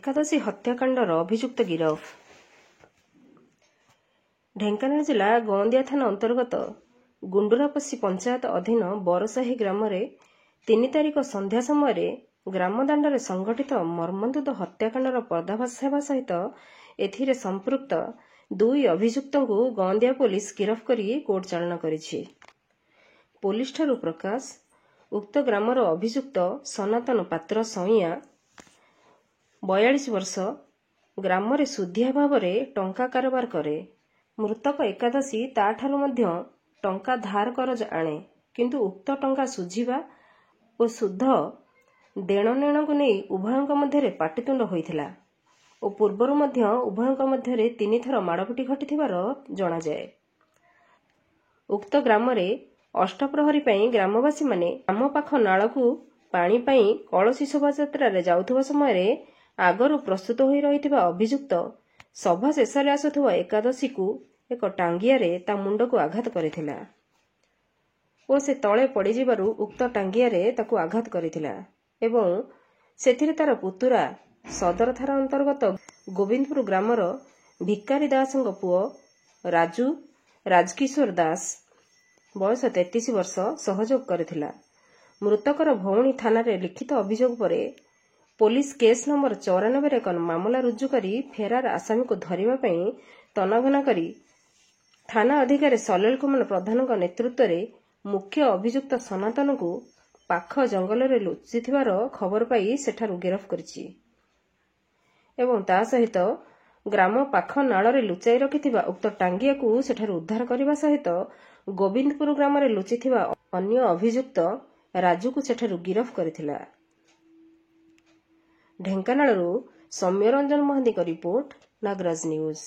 ଏକାଦଶୀ ହତ୍ୟାକାଣ୍ଡର ଅଭିଯୁକ୍ତ ଗିରଫ। ଢେଙ୍କାନାଳ ଜିଲ୍ଲା ଗଅଁଦିଆ ଥାନା ଅନ୍ତର୍ଗତ ଗୁଣ୍ଡୁରାପଶି ପଞ୍ଚାୟତ ଅଧୀନ ବରସାହି ଗ୍ରାମରେ 3 ତାରିଖ ସନ୍ଧ୍ୟା ସମୟରେ ଗ୍ରାମଦାଣ୍ଡରେ ସଂଘଟିତ ମର୍ମନ୍ତୁଦ ହତ୍ୟାକାଣ୍ଡର ପର୍ଦ୍ଦାଫାଶ ହେବା ସହିତ ଏଥିରେ ସମ୍ପୃକ୍ତ 2 ଅଭିଯୁକ୍ତଙ୍କୁ ଗଅଁଦିଆ ପୋଲିସ ଗିରଫ କରି କୋର୍ଟ ଚାଲାଣ କରିଛି। ପୋଲିସଠାରୁ ପ୍ରକାଶ, ଉକ୍ତ ଗ୍ରାମର ଅଭିଯୁକ୍ତ ସନାତନ ପାତ୍ର ସଇଁଆ 42 ବର୍ଷ, ଗ୍ରାମରେ ସୁଧିଆ ଭାବରେ ଟଙ୍କା କାରବାର କରେ। ମୃତକ ଏକାଦଶୀ ତାଠାରୁ ମଧ୍ୟ ଟଙ୍କା ଧାର କରଜ ଆଣେ, କିନ୍ତୁ ଉକ୍ତ ଟଙ୍କା ସୁଝିବା ଓ ସୁଧ ଦେଣନେଣକୁ ନେଇ ଉଭୟଙ୍କ ମଧ୍ୟରେ ପାଟିତୁଣ୍ଡ ହୋଇଥିଲା ଓ ପୂର୍ବରୁ ମଧ୍ୟ ଉଭୟଙ୍କ ମଧ୍ୟରେ 3 ଥର ମାଡ଼ପିଟି ଘଟିଥିବାର ଜଣାଯାଏ। ଉକ୍ତ ଗ୍ରାମରେ ଅଷ୍ଟପ୍ରହରୀ ପାଇଁ ଗ୍ରାମବାସୀମାନେ ଗ୍ରାମ ପାଖ ନାଳକୁ ପାଣି ପାଇଁ କଳସୀ ଶୋଭାଯାତ୍ରାରେ ଯାଉଥିବା ସମୟରେ ଆଗରୁ ପ୍ରସ୍ତୁତ ହୋଇ ରହିଥିବା ଅଭିଯୁକ୍ତ ସଭା ଶେଷରେ ଆସୁଥିବା ଏକାଦଶୀକୁ ଏକ ଟାଙ୍ଗିଆରେ ତା ମୁଣ୍ଡକୁ ଆଘାତ କରିଥିଲା ଓ ସେ ତଳେ ପଡ଼ିଯିବାରୁ ଉକ୍ତ ଟାଙ୍ଗିଆରେ ତାକୁ ଆଘାତ କରିଥିଲା ଏବଂ ସେଥିରେ ତାର ପୁତୁରା ସଦର ଥାନା ଅନ୍ତର୍ଗତ ଗୋବିନ୍ଦପୁର ଗ୍ରାମର ଭିକାରୀ ଦାସଙ୍କ ପୁଅ ରାଜୁ ରାଜକିଶୋର ଦାସ ବୟସ 33 ବର୍ଷ ସହଯୋଗ କରିଥିଲା। ମୃତକର ଭଉଣୀ ଥାନାରେ ଲିଖିତ ଅଭିଯୋଗ ପରେ ପୋଲିସ କେସ୍ ନମ୍ବର 94ରେ ଏକ ମାମଲା ରୁଜୁ କରି ଫେରାର ଆସାମୀକୁ ଧରିବା ପାଇଁ ତନାଘନା କରି ଥାନା ଅଧିକାରୀ ସଲିଳ କୁମାର ପ୍ରଧାନଙ୍କ ନେତୃତ୍ୱରେ ମୁଖ୍ୟ ଅଭିଯୁକ୍ତ ସନାତନକୁ ପାଖ ଜଙ୍ଗଲରେ ଲୁଚିଥିବାର ଖବର ପାଇ ସେଠାରୁ ଗିରଫ କରିଛି ଏବଂ ତା ସହିତ ଗ୍ରାମ ପାଖ ନାଳରେ ଲୁଚାଇ ରଖିଥିବା ଉକ୍ତ ଟାଙ୍ଗିଆକୁ ସେଠାରୁ ଉଦ୍ଧାର କରିବା ସହିତ ଗୋବିନ୍ଦପୁର ଗ୍ରାମରେ ଲୁଚିଥିବା ଅନ୍ୟ ଅଭିଯୁକ୍ତ ରାଜୁକୁ ସେଠାରୁ ଗିରଫ କରିଥିଲା। ଢେଙ୍କାନାଳରୁ ସୌମ୍ୟରଞ୍ଜନ ମହାନ୍ତିଙ୍କ ରିପୋର୍ଟ, ନାଗରାଜ ନ୍ୟୁଜ।